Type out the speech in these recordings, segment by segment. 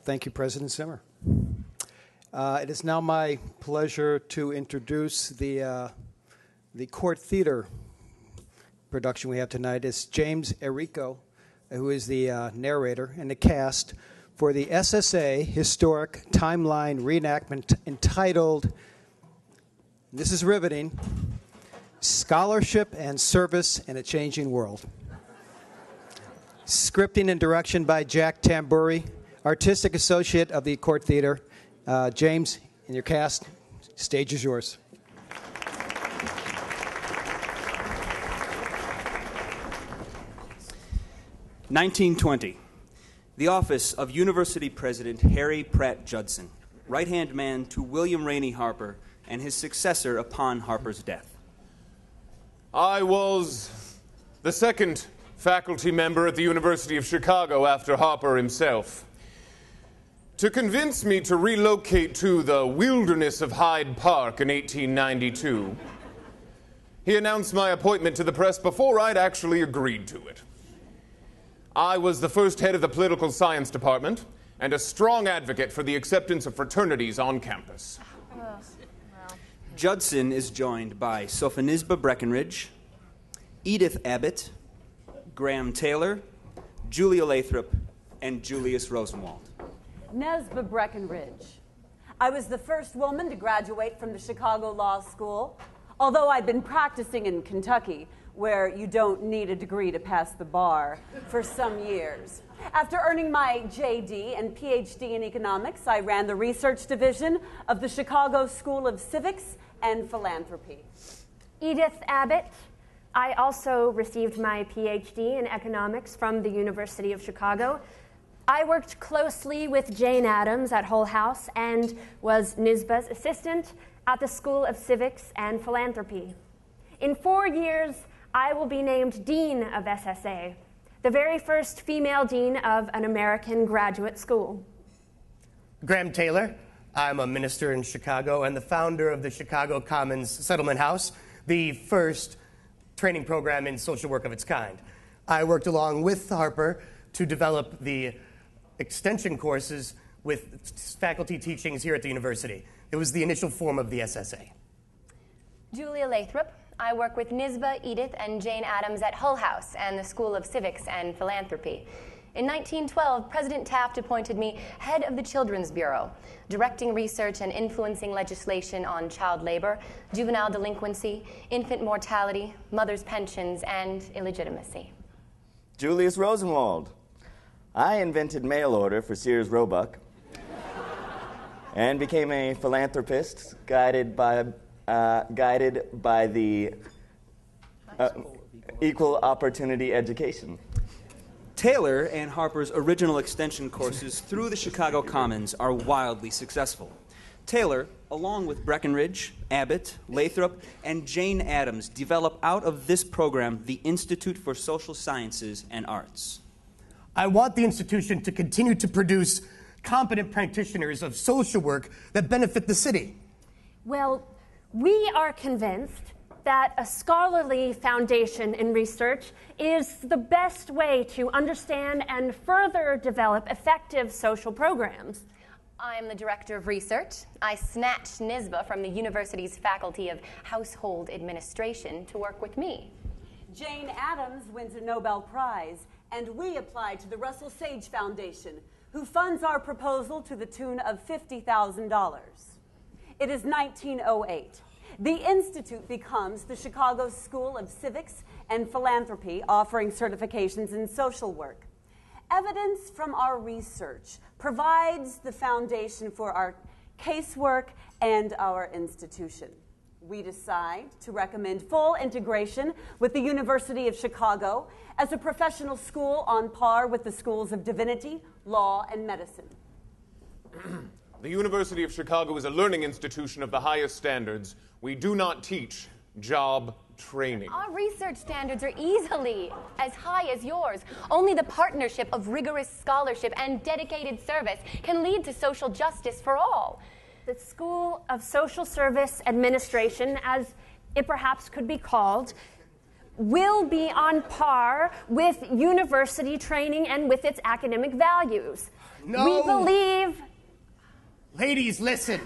Thank you, President Zimmer. It is now my pleasure to introduce the court theater production we have tonight. It's James Errico, who is the narrator, and the cast for the SSA Historic Timeline Reenactment entitled, this is riveting, Scholarship and Service in a Changing World. Scripting and direction by Jack Tamburi, artistic associate of the Court Theater. James, and your cast, stage is yours. (1920). The office of University President Harry Pratt Judson, right-hand man to William Rainey Harper and his successor upon Harper's death. I was the second faculty member at the University of Chicago after Harper himself. To convince me to relocate to the wilderness of Hyde Park in 1892, he announced my appointment to the press before I'd actually agreed to it. I was the first head of the political science department and a strong advocate for the acceptance of fraternities on campus. Judson is joined by Sophonisba Breckenridge, Edith Abbott, Graham Taylor, Julia Lathrop, and Julius Rosenwald. Nesba Breckenridge. I was the first woman to graduate from the Chicago Law School, although I'd been practicing in Kentucky, where you don't need a degree to pass the bar, for some years. After earning my JD and PhD in economics, I ran the research division of the Chicago School of Civics and Philanthropy. Edith Abbott. I also received my PhD in economics from the University of Chicago. I worked closely with Jane Addams at Hull House and was Nisba's assistant at the School of Civics and Philanthropy. In 4 years, I will be named Dean of SSA, the very first female dean of an American graduate school. Graham Taylor. I'm a minister in Chicago and the founder of the Chicago Commons Settlement House, the first training program in social work of its kind. I worked along with Harper to develop the extension courses with faculty teachings here at the university. It was the initial form of the SSA. Julia Lathrop. I work with Nisba, Edith, and Jane Addams at Hull House and the School of Civics and Philanthropy. In 1912, President Taft appointed me head of the Children's Bureau, directing research and influencing legislation on child labor, juvenile delinquency, infant mortality, mothers' pensions, and illegitimacy. Julius Rosenwald. I invented mail order for Sears Roebuck and became a philanthropist guided by the equal opportunity education. Taylor and Harper's original extension courses through the Chicago Commons are wildly successful. Taylor, along with Breckenridge, Abbott, Lathrop, and Jane Addams, develop out of this program the Institute for Social Sciences and Arts. I want the institution to continue to produce competent practitioners of social work that benefit the city. Well, we are convinced that a scholarly foundation in research is the best way to understand and further develop effective social programs. I am the director of research. I snatched Nisba from the university's faculty of household administration to work with me. Jane Addams wins a Nobel Prize, and we apply to the Russell Sage Foundation, who funds our proposal to the tune of $50,000. It is 1908. The Institute becomes the Chicago School of Civics and Philanthropy, offering certifications in social work. Evidence from our research provides the foundation for our casework and our institution. We decide to recommend full integration with the University of Chicago as a professional school on par with the schools of divinity, law, and medicine. The University of Chicago is a learning institution of the highest standards. We do not teach job training. Our research standards are easily as high as yours. Only the partnership of rigorous scholarship and dedicated service can lead to social justice for all. The School of Social Service Administration, as it perhaps could be called, will be on par with university training and with its academic values. No. We believe... Ladies, listen.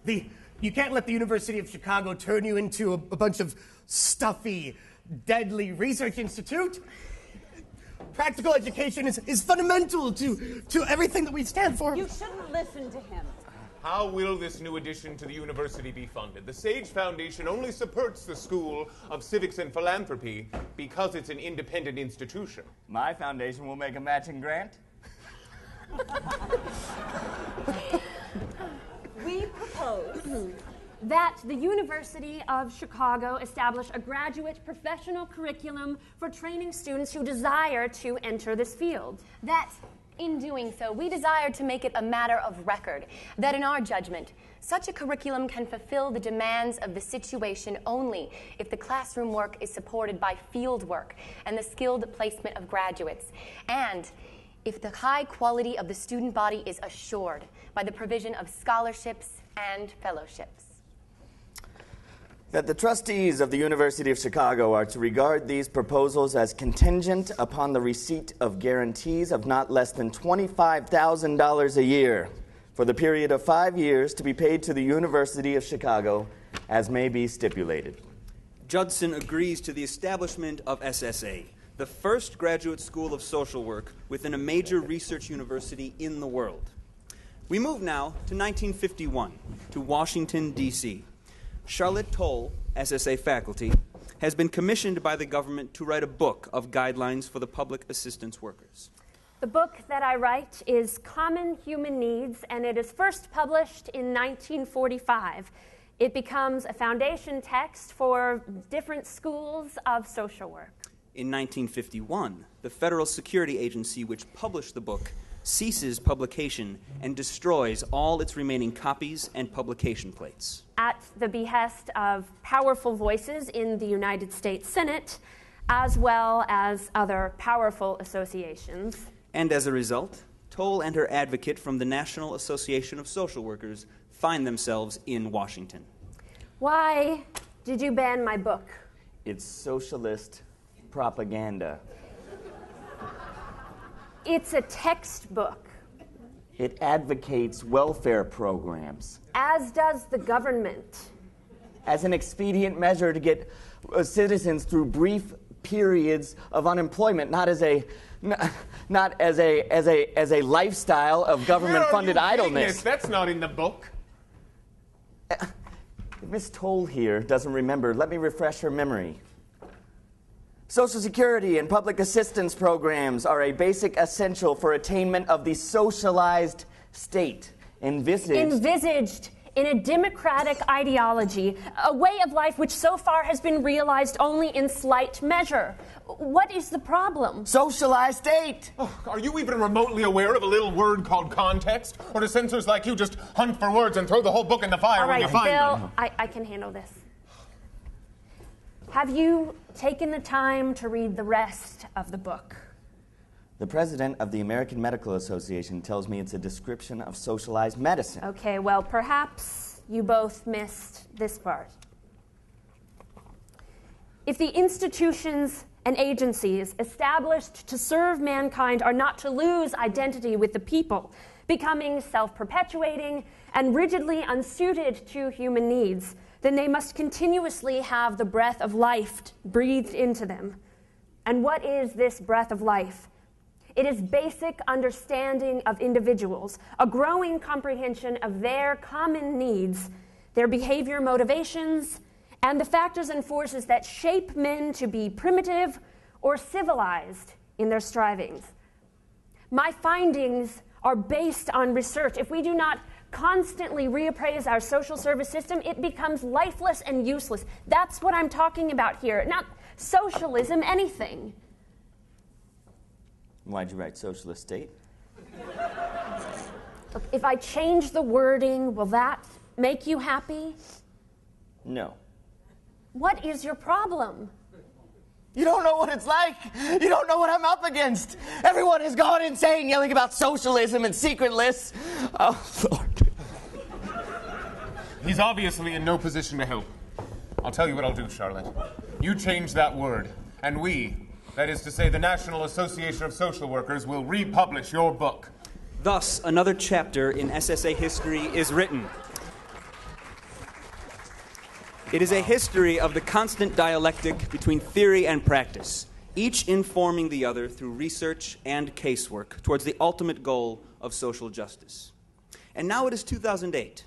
You can't let the University of Chicago turn you into a bunch of stuffy, deadly research institute. Practical education is fundamental to everything that we stand for. You shouldn't listen to him. How will this new addition to the university be funded? The Sage Foundation only supports the School of Civics and Philanthropy because it's an independent institution. My foundation will make a matching grant. We propose that the University of Chicago establish a graduate professional curriculum for training students who desire to enter this field. That, in doing so, we desire to make it a matter of record, that in our judgment, such a curriculum can fulfill the demands of the situation only if the classroom work is supported by field work and the skilled placement of graduates, and if the high quality of the student body is assured by the provision of scholarships and fellowships. That the trustees of the University of Chicago are to regard these proposals as contingent upon the receipt of guarantees of not less than $25,000 a year for the period of 5 years to be paid to the University of Chicago as may be stipulated. Judson agrees to the establishment of SSA, the first graduate school of social work within a major research university in the world. We move now to 1951, to Washington, D.C. Charlotte Toll, SSA faculty, has been commissioned by the government to write a book of guidelines for the public assistance workers. The book that I write is Common Human Needs, and it is first published in 1945. It becomes a foundation text for different schools of social work. In 1951, the federal security agency which published the book ceases publication and destroys all its remaining copies and publication plates. At the behest of powerful voices in the United States Senate, as well as other powerful associations. And as a result, Toll and her advocate from the National Association of Social Workers find themselves in Washington. Why did you ban my book? It's socialist propaganda. It's a textbook. It advocates welfare programs. As does the government. As an expedient measure to get citizens through brief periods of unemployment, not as a lifestyle of government-funded idleness. That's not in the book. Miss Toll here doesn't remember. Let me refresh her memory. Social Security and public assistance programs are a basic essential for attainment of the socialized state envisaged in a democratic ideology, a way of life which so far has been realized only in slight measure. What is the problem? Socialized state! Oh, are you even remotely aware of a little word called context? Or do censors like you just hunt for words and throw the whole book in the fire when you find them? Bill, I can handle this. Have you taken the time to read the rest of the book? The president of the American Medical Association tells me it's a description of socialized medicine. Okay, well, perhaps you both missed this part. If the institutions and agencies established to serve mankind are not to lose identity with the people, becoming self-perpetuating and rigidly unsuited to human needs, then they must continuously have the breath of life breathed into them. And what is this breath of life? It is basic understanding of individuals, a growing comprehension of their common needs, their behavior motivations, and the factors and forces that shape men to be primitive or civilized in their strivings. My findings are based on research. If we do not constantly reappraise our social service system, it becomes lifeless and useless. That's what I'm talking about here, not socialism, anything. Why'd you write socialist state? Look, if I change the wording, will that make you happy? No. What is your problem? You don't know what it's like. You don't know what I'm up against. Everyone has gone insane yelling about socialism and secret lists. Oh, Lord. He's obviously in no position to help. I'll tell you what I'll do, Charlotte. you change that word, and we, that is to say the National Association of Social Workers, will republish your book. Thus, another chapter in SSA history is written. It is a history of the constant dialectic between theory and practice, each informing the other through research and casework towards the ultimate goal of social justice. And now it is 2008.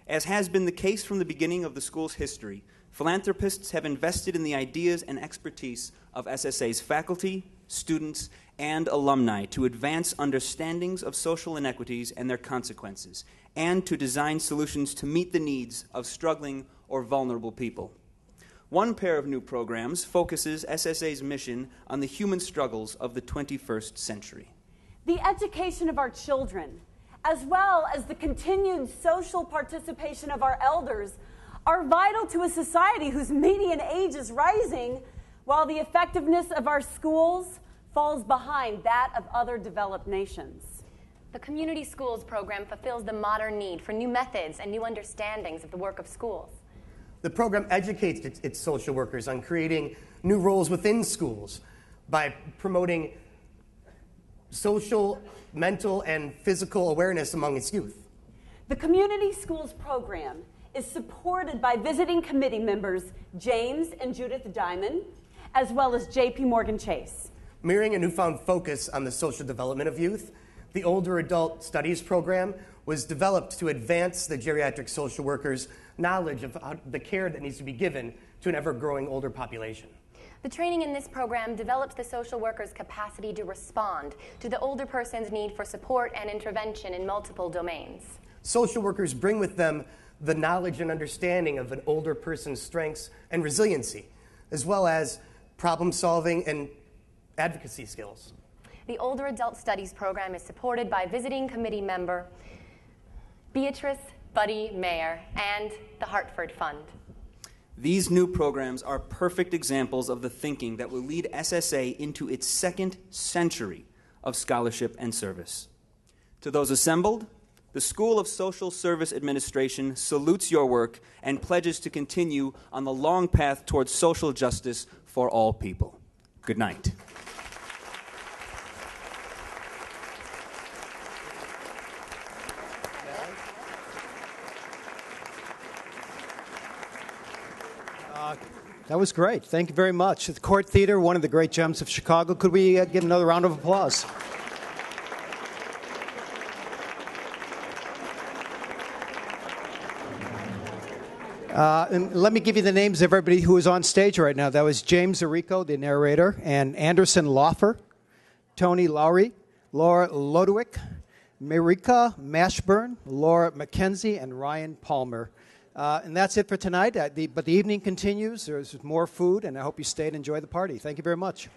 As has been the case from the beginning of the school's history, philanthropists have invested in the ideas and expertise of SSA's faculty, students, and alumni to advance understandings of social inequities and their consequences, and to design solutions to meet the needs of struggling or vulnerable people. One pair of new programs focuses SSA's mission on the human struggles of the 21st century. The education of our children, as well as the continued social participation of our elders, are vital to a society whose median age is rising, while the effectiveness of our schools falls behind that of other developed nations. The Community Schools program fulfills the modern need for new methods and new understandings of the work of schools. The program educates its social workers on creating new roles within schools by promoting social, mental, and physical awareness among its youth. The Community Schools program is supported by visiting committee members James and Judith Diamond, as well as J.P. Morgan Chase. Mirroring a newfound focus on the social development of youth, the Older Adult Studies program was developed to advance the geriatric social workers' knowledge of the care that needs to be given to an ever-growing older population. The training in this program develops the social worker's capacity to respond to the older person's need for support and intervention in multiple domains. Social workers bring with them the knowledge and understanding of an older person's strengths and resiliency, as well as problem-solving and advocacy skills. The Older Adult Studies program is supported by visiting committee member Beatrice Buddy Mayer and the Hartford Fund. These new programs are perfect examples of the thinking that will lead SSA into its second century of scholarship and service. To those assembled, the School of Social Service Administration salutes your work and pledges to continue on the long path towards social justice for all people. Good night. That was great. Thank you very much. The Court Theater, one of the great gems of Chicago. Could we get another round of applause? And let me give you the names of everybody who is on stage right now. That was James Errico, the narrator, and Anderson Laufer, Tony Lowry, Laura Lodewick, Marika Mashburn, Laura McKenzie, and Ryan Palmer. And that's it for tonight. But the evening continues. There's more food, and I hope you stay and enjoy the party. Thank you very much.